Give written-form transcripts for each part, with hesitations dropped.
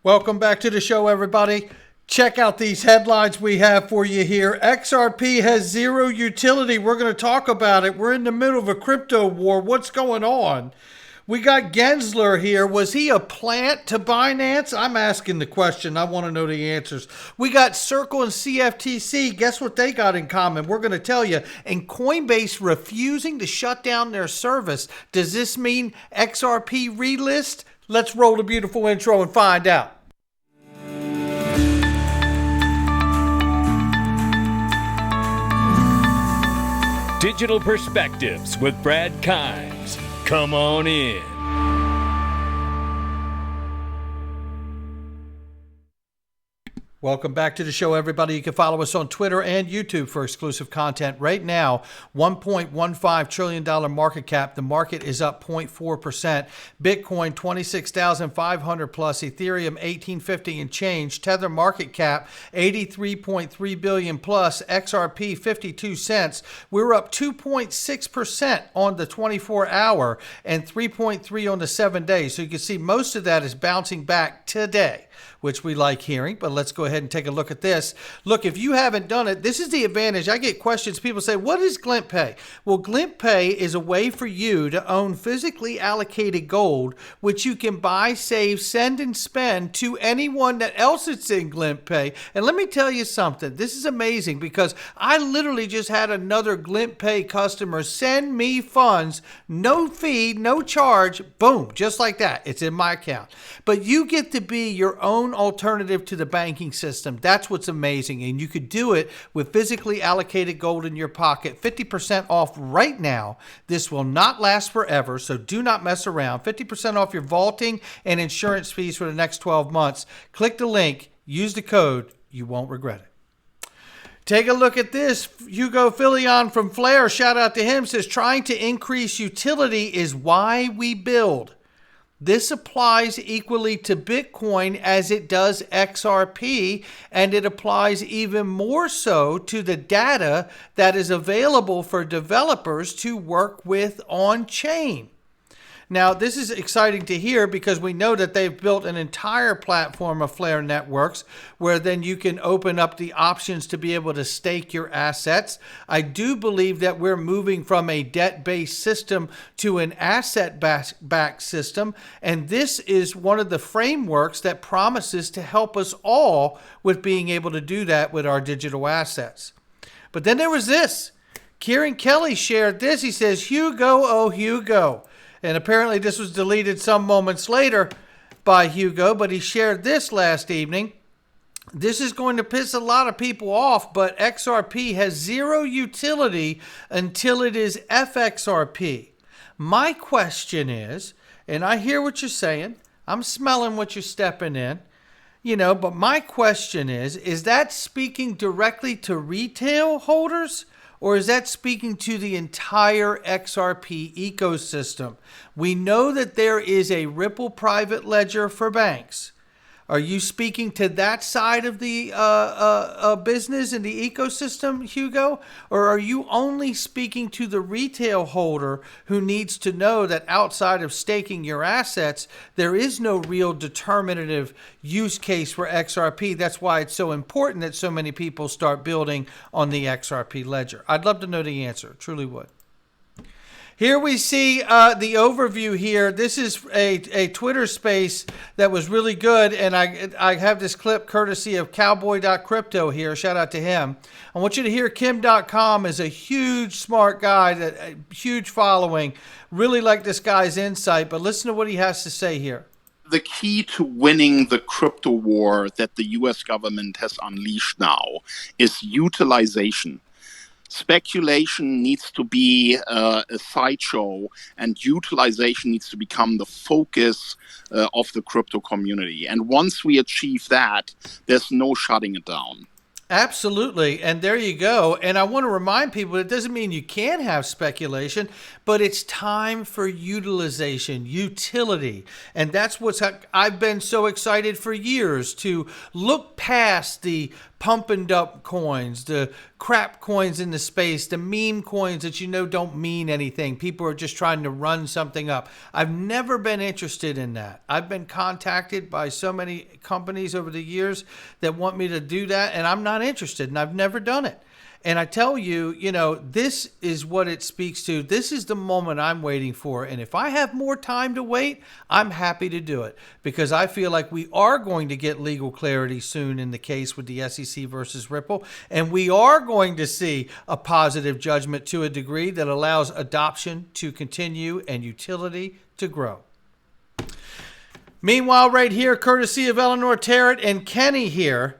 Welcome back to the show, everybody. Check out these headlines we have for you here. XRP has zero utility. We're going to talk about it. We're in the middle of a crypto war. What's going on? We got Gensler here. Was he a plant to Binance? I'm asking the question. I want to know the answers. We got Circle and CFTC. Guess what they got in common? We're going to tell you. And Coinbase refusing to shut down their service. Does this mean XRP relist? Let's roll the beautiful intro and find out. Digital Perspectives with Brad Kimes. Come on in. Welcome back to the show, everybody. You can follow us on Twitter and YouTube for exclusive content. Right now, $1.15 trillion market cap. The market is up 0.4%. Bitcoin, 26,500 plus. Ethereum, 1850 and change. Tether market cap, 83.3 billion plus. XRP, 52 cents. We're up 2.6% on the 24-hour and 3.3 on the 7 days. So you can see most of that is bouncing back today, which we like hearing. But let's go ahead and take a look at this. Look, if you haven't done it, this is the advantage. I get questions. People say, what is Glint Pay? Well, Glint Pay is a way for you to own physically allocated gold, which you can buy, save, send, and spend to anyone that else that's in Glint Pay. And let me tell you something. This is amazing because I literally just had another Glint Pay customer send me funds, no fee, no charge, boom, just like that. It's in my account. But you get to be your own alternative to the banking system. That's what's amazing. And you could do it with physically allocated gold in your pocket. 50% off right now. This will not last forever, so do not mess around. 50% off your vaulting and insurance fees for the next 12 months. Click the link. Use the code. You won't regret it. Take a look at this. Hugo Filion from Flare, shout out to him, says trying to increase utility is why we build. This applies equally to Bitcoin as it does XRP, and it applies even more so to the data that is available for developers to work with on-chain. Now, this is exciting to hear because we know that they've built an entire platform of Flare networks where then you can open up the options to be able to stake your assets. I do believe that we're moving from a debt-based system to an asset-backed system, and this is one of the frameworks that promises to help us all with being able to do that with our digital assets. But then there was this. Kieran Kelly shared this. He says, Hugo, oh Hugo. And apparently this was deleted some moments later by Hugo, but he shared this last evening. This is going to piss a lot of people off, but XRP has zero utility until it is FXRP. My question is, and I hear what you're saying, I'm smelling what you're stepping in, but my question is that speaking directly to retail holders? Or is that speaking to the entire XRP ecosystem? We know that there is a Ripple private ledger for banks. Are you speaking to that side of the business and the ecosystem, Hugo? Or are you only speaking to the retail holder who needs to know that outside of staking your assets, there is no real determinative use case for XRP? That's why it's so important that so many people start building on the XRP ledger. I'd love to know the answer. Truly would. Here we see the overview here. This is a Twitter space that was really good, and I have this clip courtesy of cowboy.crypto here. Shout out to him. I want you to hear Kim.com is a huge, smart guy, a huge following. Really like this guy's insight, but listen to what he has to say here. The key to winning the crypto war that the U.S. government has unleashed now is utilization. Speculation needs to be a sideshow, and utilization needs to become the focus of the crypto community. And once we achieve that, there's no shutting it down. Absolutely. And there you go. And I want to remind people, it doesn't mean you can't have speculation, but it's time for utilization, utility. And that's what's I've been so excited for years to look past the pump and dump coins, the crap coins in the space, the meme coins that don't mean anything. People are just trying to run something up. I've never been interested in that. I've been contacted by so many companies over the years that want me to do that, and I'm not interested, and I've never done it. And I tell you, this is what it speaks to. This is the moment I'm waiting for. And if I have more time to wait, I'm happy to do it, because I feel like we are going to get legal clarity soon in the case with the SEC versus Ripple. And we are going to see a positive judgment to a degree that allows adoption to continue and utility to grow. Meanwhile, right here, courtesy of Eleanor Terrett and Kenny here,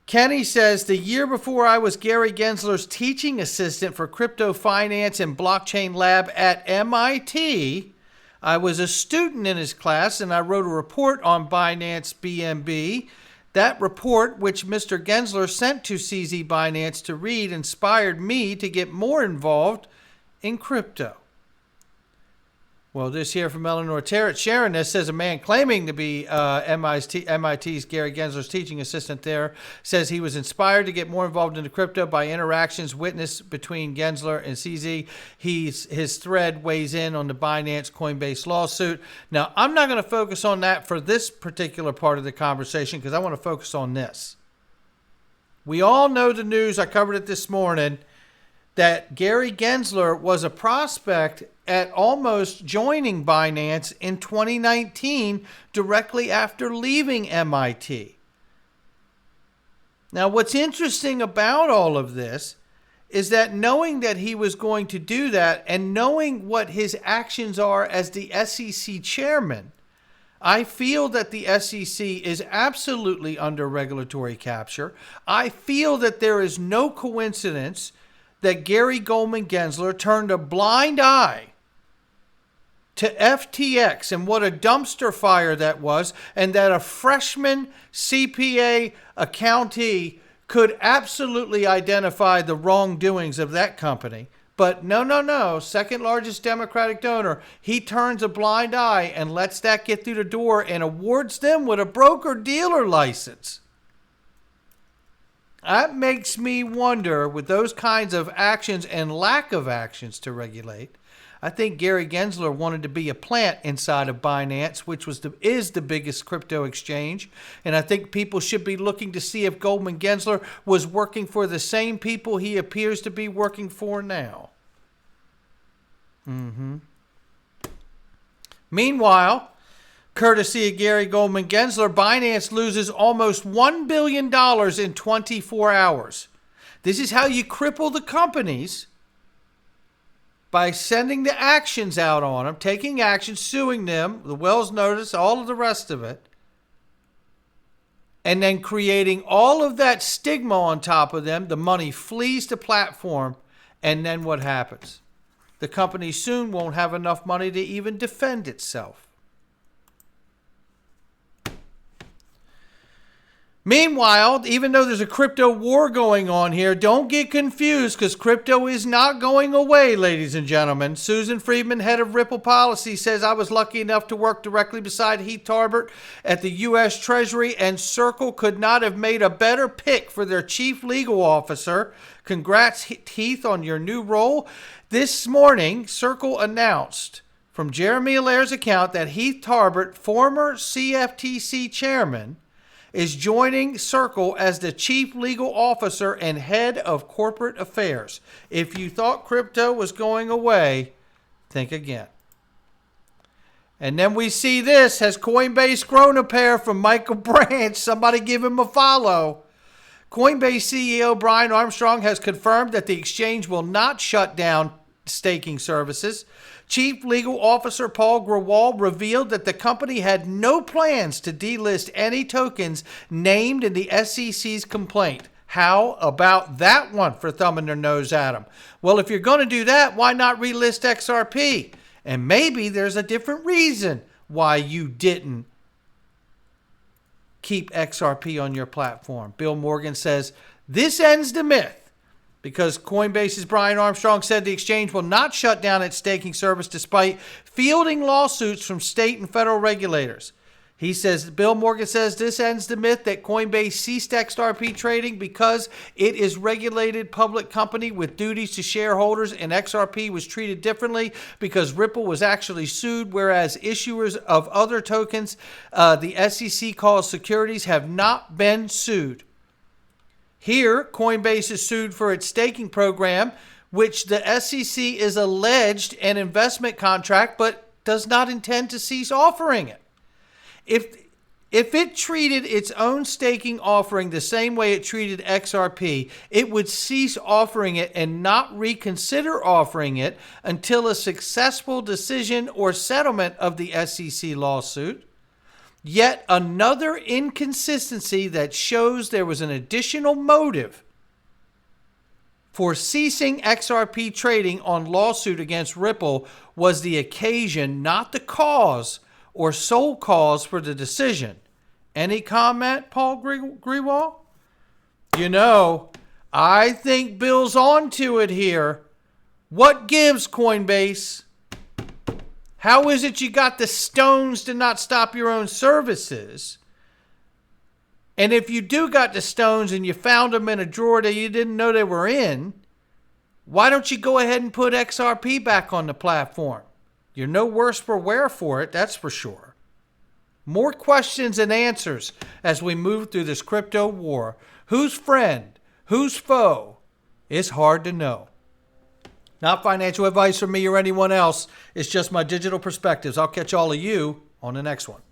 Kenny says, the year before I was Gary Gensler's teaching assistant for crypto finance and blockchain lab at MIT, I was a student in his class and I wrote a report on Binance BNB. That report, which Mr. Gensler sent to CZ Binance to read, inspired me to get more involved in crypto. Well, this here from Eleanor Terrett sharing this says a man claiming to be MIT's Gary Gensler's teaching assistant there says he was inspired to get more involved into crypto by interactions witnessed between Gensler and CZ. His thread weighs in on the Binance Coinbase lawsuit. Now, I'm not going to focus on that for this particular part of the conversation because I want to focus on this. We all know the news. I covered it this morning that Gary Gensler was a prospect at almost joining Binance in 2019, directly after leaving MIT. Now, what's interesting about all of this is that knowing that he was going to do that and knowing what his actions are as the SEC chairman, I feel that the SEC is absolutely under regulatory capture. I feel that there is no coincidence that Gary Goldman Gensler turned a blind eye to FTX and what a dumpster fire that was, and that a freshman CPA accountant could absolutely identify the wrongdoings of that company. But no, second largest Democratic donor, he turns a blind eye and lets that get through the door and awards them with a broker-dealer license. That makes me wonder, with those kinds of actions and lack of actions to regulate, I think Gary Gensler wanted to be a plant inside of Binance, which is the biggest crypto exchange. And I think people should be looking to see if Goldman Gensler was working for the same people he appears to be working for now. Meanwhile, courtesy of Gary Goldman Gensler, Binance loses almost $1 billion in 24 hours. This is how you cripple the companies, by sending the actions out on them, taking action, suing them, the Wells notice, all of the rest of it, and then creating all of that stigma on top of them. The money flees the platform, and then what happens? The company soon won't have enough money to even defend itself. Meanwhile, even though there's a crypto war going on here, don't get confused, because crypto is not going away, ladies and gentlemen. Susan Friedman, head of Ripple Policy, says, I was lucky enough to work directly beside Heath Tarbert at the U.S. Treasury, and Circle could not have made a better pick for their chief legal officer. Congrats, Heath, on your new role. This morning, Circle announced from Jeremy Allaire's account that Heath Tarbert, former CFTC chairman, is joining Circle as the chief legal officer and head of corporate affairs. If you thought crypto was going away, think again. And then we see this. Has Coinbase grown a pair from Michael Branch? Somebody give him a follow. Coinbase CEO Brian Armstrong has confirmed that the exchange will not shut down staking services. Chief Legal Officer Paul Grewal revealed that the company had no plans to delist any tokens named in the SEC's complaint. How about that one for thumbing their nose at them? Well, if you're going to do that, why not relist XRP? And maybe there's a different reason why you didn't keep XRP on your platform. Bill Morgan says, this ends the myth, because Coinbase's Brian Armstrong said the exchange will not shut down its staking service despite fielding lawsuits from state and federal regulators. He says, Bill Morgan says this ends the myth that Coinbase ceased XRP trading because it is regulated public company with duties to shareholders, and XRP was treated differently because Ripple was actually sued, whereas issuers of other tokens the SEC calls securities have not been sued. Here, Coinbase is sued for its staking program, which the SEC is alleged an investment contract, but does not intend to cease offering it. If it treated its own staking offering the same way it treated XRP, it would cease offering it and not reconsider offering it until a successful decision or settlement of the SEC lawsuit. Yet another inconsistency that shows there was an additional motive for ceasing XRP trading on lawsuit against Ripple was the occasion, not the cause or sole cause for the decision. Any comment, Paul Grewal? You know, I think Bill's on to it here. What gives, Coinbase? How is it you got the stones to not stop your own services? And if you do got the stones and you found them in a drawer that you didn't know they were in, why don't you go ahead and put XRP back on the platform? You're no worse for wear for it, that's for sure. More questions and answers as we move through this crypto war. Who's friend? Who's foe? It's hard to know. Not financial advice from me or anyone else. It's just my digital perspectives. I'll catch all of you on the next one.